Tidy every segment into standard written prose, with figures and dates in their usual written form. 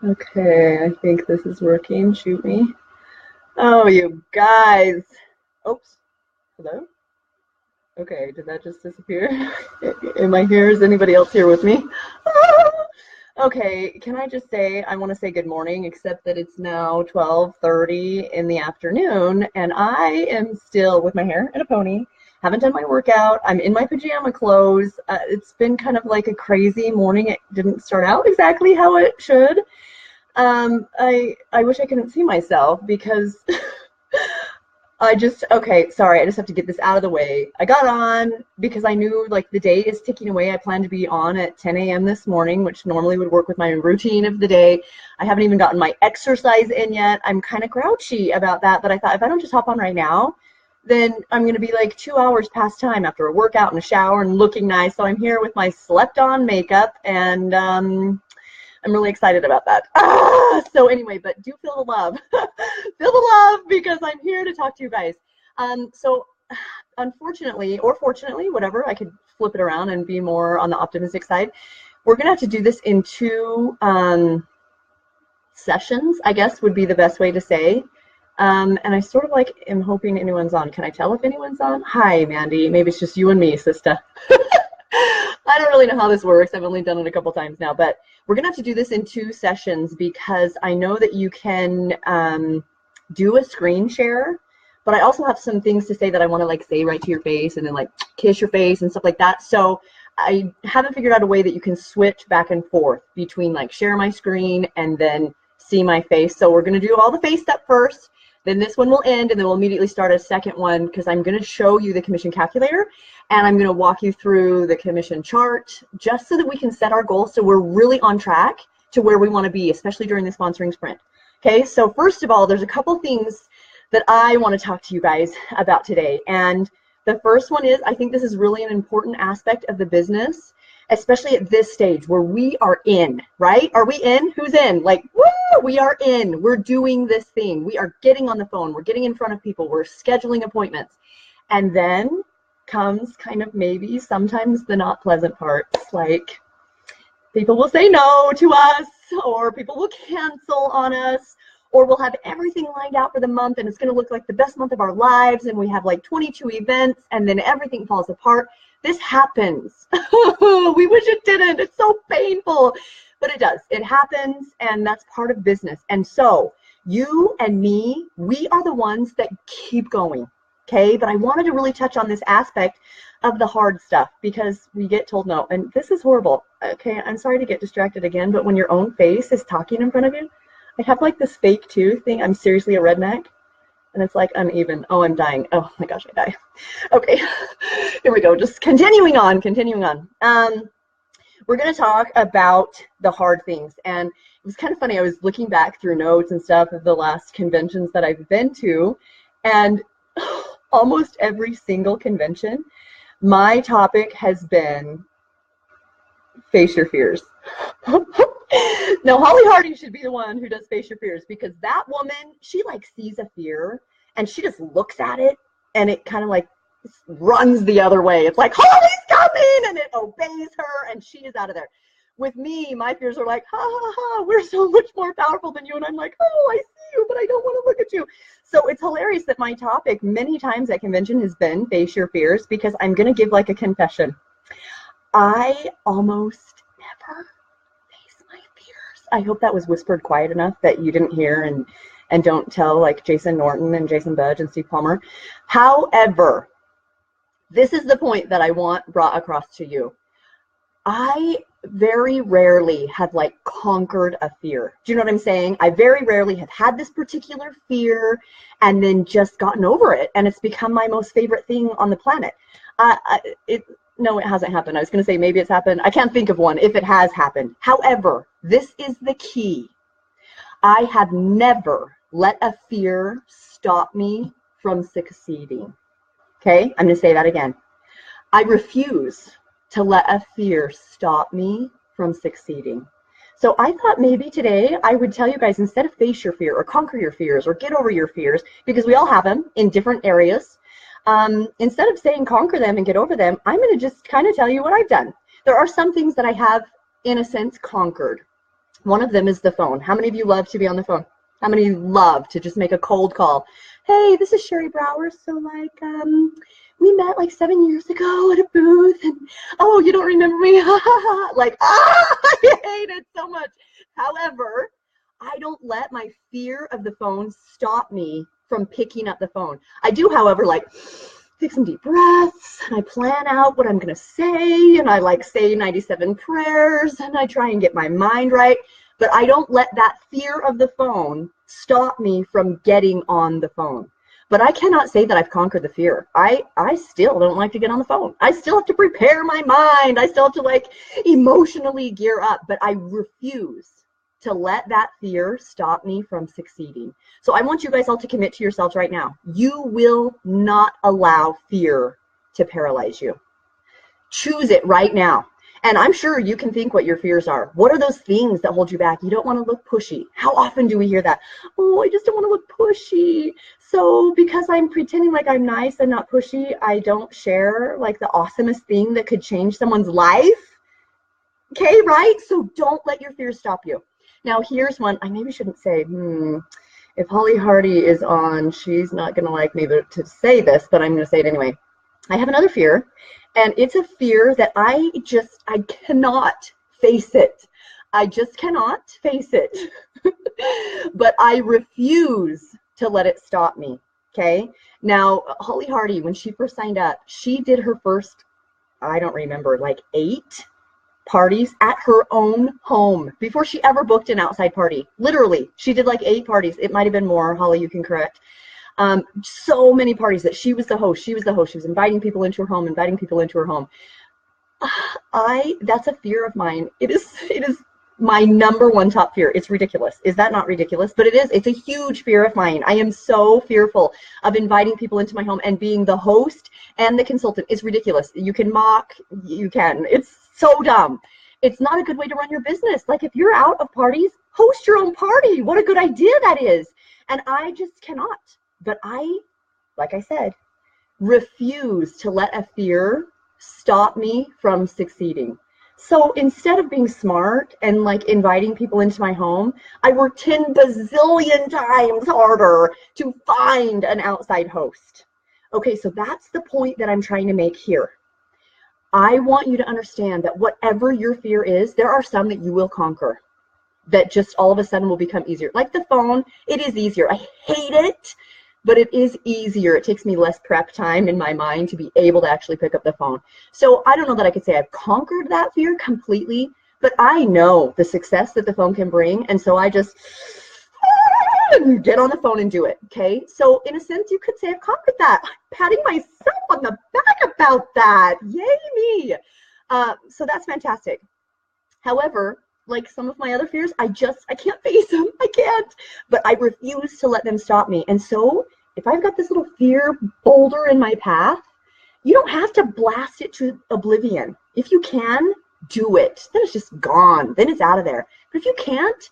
Okay, I think this is working. Shoot me. Oh, you guys. Oops. Hello? Okay, did that just disappear? Am I here? Is anybody else here with me? Okay, can I just say, I want to say good morning, except that it's now 12:30 in the afternoon, and I am still with my hair in a pony. Haven't done my workout. I'm in my pajama clothes. It's been kind of like a crazy morning. It didn't start out exactly how it should. I wish I couldn't see myself because okay, sorry, I just have to get this out of the way. I got on because I knew like the day is ticking away. I planned to be on at 10 a.m. this morning, which normally would work with my routine of the day. I haven't even gotten my exercise in yet. I'm kind of grouchy about that, but I thought if I don't just hop on right now, then I'm going to be like 2 hours past time after a workout and a shower and looking nice. So I'm here with my slept on makeup and I'm really excited about that. So anyway, but do feel the love. Feel the love because I'm here to talk to you guys. So unfortunately, or fortunately, whatever, I could flip it around and be more on the optimistic side. We're going to have to do this in two sessions, I guess would be the best way to say. And I sort of like am hoping anyone's on. Can I tell if anyone's on? Hi, Mandy. Maybe it's just you and me, sister. I don't really know how this works. I've only done it a couple times now, but we're going to have to do this in two sessions because I know that you can do a screen share, but I also have some things to say that I want to like say right to your face and then like kiss your face and stuff like that. So I haven't figured out a way that you can switch back and forth between like share my screen and then see my face. So we're going to do all the face stuff first. Then this one will end, and then we'll immediately start a second one because I'm going to show you the commission calculator, and I'm going to walk you through the commission chart just so that we can set our goals so we're really on track to where we want to be, especially during the sponsoring sprint. Okay, so first of all, there's a couple things that I want to talk to you guys about today. And the first one is, I think this is really an important aspect of the business, especially at this stage where we are in, right? Are we in? Who's in? Like, woo, we are in. We're doing this thing. We are getting on the phone. We're getting in front of people. We're scheduling appointments. And then comes kind of maybe sometimes the not pleasant parts, like people will say no to us, or people will cancel on us, or we'll have everything lined out for the month and it's going to look like the best month of our lives and we have like 22 events and then everything falls apart. This happens. We wish it didn't. It's so painful, but it does. It happens, and that's part of business. And so you and me, we are the ones that keep going. Okay, but I wanted to really touch on this aspect of the hard stuff because we get told no, and this is horrible. Okay, I'm sorry to get distracted again, but when your own face is talking in front of you, I have like this fake tooth thing. I'm seriously a redneck, and it's like uneven. Oh, I'm dying. Oh my gosh, I die. Okay, here we go. Just continuing on. We're going to talk about the hard things, and it was kind of funny. I was looking back through notes and stuff of the last conventions that I've been to, and almost every single convention, my topic has been face your fears. Now, Holly Hardy should be the one who does face your fears because that woman, she like sees a fear and she just looks at it and it kind of like runs the other way. It's like, Holly's coming, and it obeys her and she is out of there. With me, my fears are like, ha ha ha, we're so much more powerful than you. And I'm like, oh, I see you, but I don't want to look at you. So it's hilarious that my topic many times at convention has been face your fears because I'm going to give like a confession. I almost never face my fears. I hope that was whispered quiet enough that you didn't hear and don't tell like Jason Norton and Jason Budge and Steve Palmer. However, this is the point that I want brought across to you. I very rarely have like conquered a fear. Do you know what I'm saying? I very rarely have had this particular fear and then just gotten over it. And it's become my most favorite thing on the planet. No, it hasn't happened. I was going to say maybe it's happened. I can't think of one if it has happened. However, this is the key. I have never let a fear stop me from succeeding. Okay, I'm going to say that again. I refuse to let a fear stop me from succeeding. So I thought maybe today I would tell you guys, instead of face your fear or conquer your fears or get over your fears, because we all have them in different areas, instead of saying conquer them and get over them, I'm going to just kind of tell you what I've done. There are some things that I have, in a sense, conquered. One of them is the phone. How many of you love to be on the phone? How many love to just make a cold call? Hey, this is Sherry Brower. So like, we met like 7 years ago at a booth, and oh, you don't remember me? Like, I hate it so much. However, I don't let my fear of the phone stop me from picking up the phone. I do, however, like take some deep breaths, and I plan out what I'm going to say, and I like say 97 prayers, and I try and get my mind right, but I don't let that fear of the phone stop me from getting on the phone. But I cannot say that I've conquered the fear. I still don't like to get on the phone. I still have to prepare my mind. I still have to like emotionally gear up, but I refuse to let that fear stop me from succeeding. So I want you guys all to commit to yourselves right now. You will not allow fear to paralyze you. Choose it right now. And I'm sure you can think what your fears are. What are those things that hold you back? You don't want to look pushy. How often do we hear that? Oh, I just don't want to look pushy. So because I'm pretending like I'm nice and not pushy, I don't share like the awesomest thing that could change someone's life. Okay, right? So don't let your fears stop you. Now here's one I maybe shouldn't say. If Holly Hardy is on, she's not going to like me to say this, but I'm going to say it anyway. I have another fear, and it's a fear that I cannot face it. I just cannot face it. But I refuse to let it stop me. Okay. Now, Holly Hardy, when she first signed up, she did her first, I don't remember, like 8 parties at her own home before she ever booked an outside party. Literally, she did like 8 parties. It might have been more. Holly, you can correct. So many parties that she was the host. She was inviting people into her home, that's a fear of mine. It is my number one top fear. It's ridiculous. Is that not ridiculous? But it is. It's a huge fear of mine. I am so fearful of inviting people into my home and being the host and the consultant. It's ridiculous. You can mock. You can. It's so dumb. It's not a good way to run your business. Like if you're out of parties, host your own party. What a good idea that is. And I just cannot. But like I said, refuse to let a fear stop me from succeeding. So instead of being smart and like inviting people into my home, I work 10 bazillion times harder to find an outside host. Okay, so that's the point that I'm trying to make here. I want you to understand that whatever your fear is, there are some that you will conquer that just all of a sudden will become easier. Like the phone, it is easier. I hate it, but it is easier. It takes me less prep time in my mind to be able to actually pick up the phone. So I don't know that I could say I've conquered that fear completely, but I know the success that the phone can bring. And so I just get on the phone and do it. Okay. So in a sense, you could say I've conquered that. I'm patting myself on the back about that. Yay me. So that's fantastic. However, like some of my other fears, I can't face them. I can't, but I refuse to let them stop me. And so if I've got this little fear boulder in my path, you don't have to blast it to oblivion. If you can, do it. Then it's just gone. Then it's out of there. But if you can't,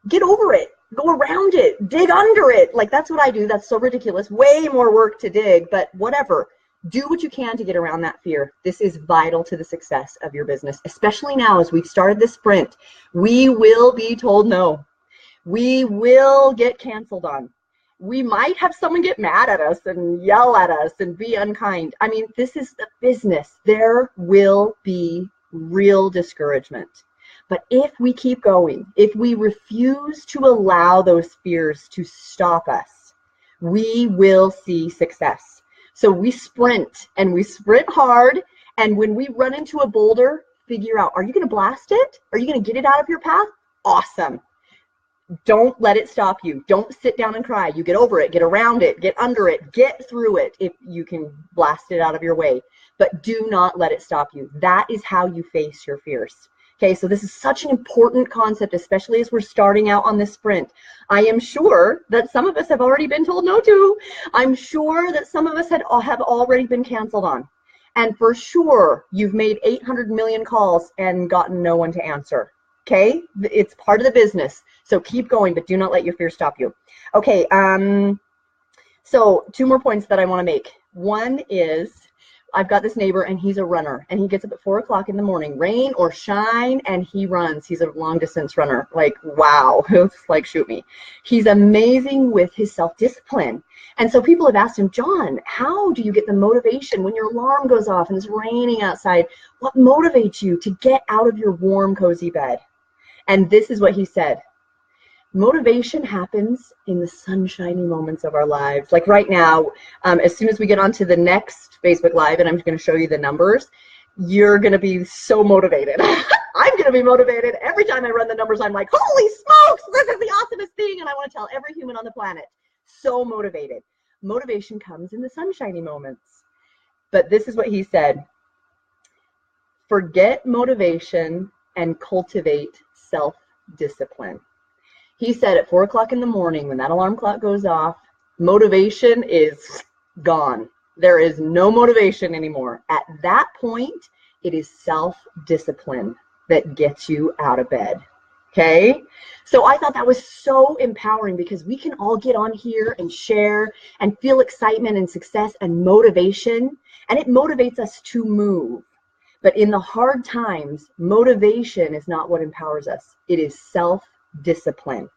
get over it. Go around it. Dig under it. Like that's what I do. That's so ridiculous. Way more work to dig, but whatever. Do what you can to get around that fear. This is vital to the success of your business, especially now as we've started this sprint. We will be told no. We will get canceled on. We might have someone get mad at us and yell at us and be unkind. I mean, this is the business. There will be real discouragement. But if we keep going, if we refuse to allow those fears to stop us, we will see success. So we sprint, and we sprint hard, and when we run into a boulder, figure out, are you going to blast it? Are you going to get it out of your path? Awesome. Don't let it stop you. Don't sit down and cry. You get over it, get around it, get under it, get through it if you can blast it out of your way. But do not let it stop you. That is how you face your fears. Okay, so this is such an important concept, especially as we're starting out on this sprint. I am sure that some of us have already been told no to. I'm sure that some of us have already been canceled on. And for sure, you've made 800 million calls and gotten no one to answer. Okay, it's part of the business. So keep going, but do not let your fear stop you. Okay, so 2 more points that I want to make. One is I've got this neighbor and he's a runner and he gets up at 4 o'clock in the morning, rain or shine, and he runs. He's a long distance runner. Like, wow, it's like, shoot me. He's amazing with his self-discipline. And so people have asked him, John, how do you get the motivation when your alarm goes off and it's raining outside? What motivates you to get out of your warm, cozy bed? And this is what he said. Motivation happens in the sunshiny moments of our lives. Like right now, as soon as we get onto the next Facebook Live, and I'm going to show you the numbers, you're going to be so motivated. I'm going to be motivated. Every time I run the numbers, I'm like, holy smokes, this is the awesomest thing. And I want to tell every human on the planet, so motivated. Motivation comes in the sunshiny moments. But this is what he said. Forget motivation and cultivate self-discipline. He said at 4 o'clock in the morning, when that alarm clock goes off, motivation is gone. There is no motivation anymore. At that point, it is self-discipline that gets you out of bed. Okay? So I thought that was so empowering because we can all get on here and share and feel excitement and success and motivation, and it motivates us to move. But in the hard times, motivation is not what empowers us. It is self-discipline.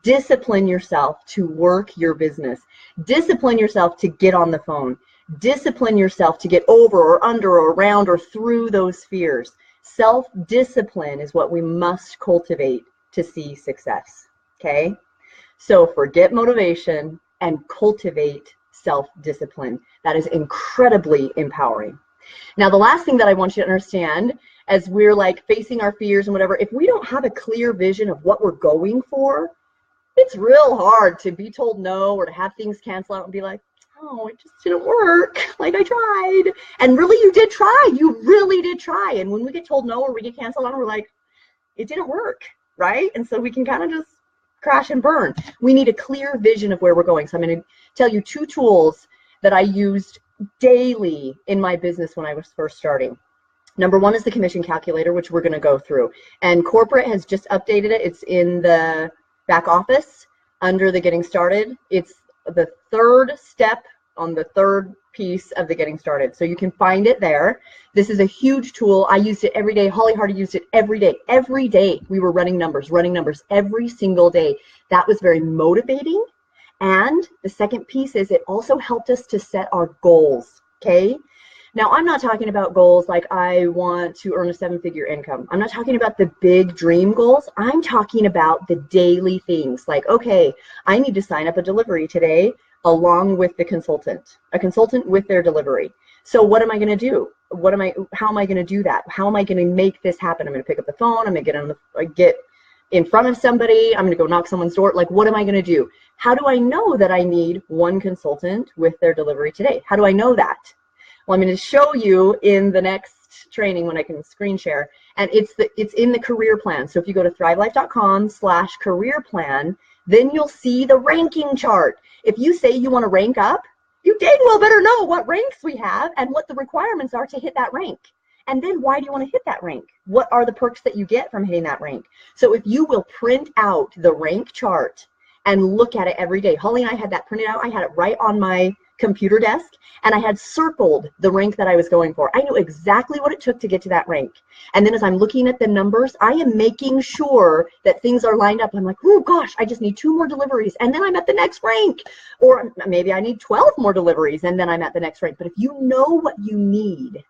Discipline yourself to work your business. Discipline yourself to get on the phone. Discipline yourself to get over or under or around or through those fears. Self-discipline is what we must cultivate to see success. Okay? So forget motivation and cultivate self-discipline. That is incredibly empowering. Now, the last thing that I want you to understand, as we're like facing our fears and whatever, if we don't have a clear vision of what we're going for, it's real hard to be told no or to have things cancel out and be like, oh, it just didn't work. Like I tried. And really, you did try. You really did try. And when we get told no or we get canceled on, we're like, it didn't work, right? And so we can kind of just crash and burn. We need a clear vision of where we're going. So I'm going to tell you 2 tools that I used daily in my business when I was first starting. Number 1 is the commission calculator, which we're going to go through. And corporate has just updated it. It's in the back office under the getting started. It's the 3rd step on the 3rd piece of the getting started. So you can find it there. This is a huge tool. I used it every day. Holly Hardy used it every day. Every day we were running numbers every single day. That was very motivating. And the second piece is it also helped us to set our goals, okay? Now, I'm not talking about goals like I want to earn a 7-figure income. I'm not talking about the big dream goals. I'm talking about the daily things like, okay, I need to sign up a delivery today along with the consultant, a consultant with their delivery. So what am I going to do? How am I going to do that? How am I going to make this happen? I'm going to pick up the phone. I'm going to get in front of somebody. I'm going to go knock someone's door. Like, what am I going to do? How do I know that I need 1 consultant with their delivery today? How do I know that? Well, I'm going to show you in the next training when I can screen share, and it's in the career plan. So if you go to thrivelife.com/career plan, then you'll see the ranking chart. If you say you want to rank up, you dang well better know what ranks we have and what the requirements are to hit that rank. And then why do you want to hit that rank? What are the perks that you get from hitting that rank? So if you will print out the rank chart and look at it every day. Holly and I had that printed out. I had it right on my computer desk, and I had circled the rank that I was going for. I knew exactly what it took to get to that rank. And then as I'm looking at the numbers, I am making sure that things are lined up. I'm like, oh gosh, I just need 2 more deliveries, and then I'm at the next rank. Or maybe I need 12 more deliveries, and then I'm at the next rank. But if you know what you need,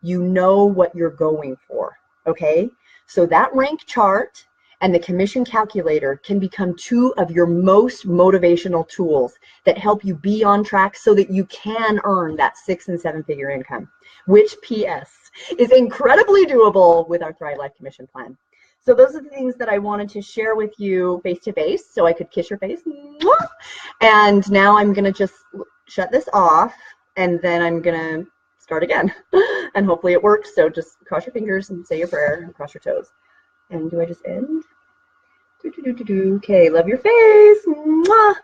you know what you're going for, okay? So that rank chart and the commission calculator can become 2 of your most motivational tools that help you be on track so that you can earn that 6- and 7-figure income, which, P.S., is incredibly doable with our Thrive Life Commission Plan. So those are the things that I wanted to share with you face-to-face so I could kiss your face. And now I'm going to just shut this off, and then I'm going to start again. And hopefully it works. So just cross your fingers and say your prayer and cross your toes. And do I just end? Okay, love your face. Mwah.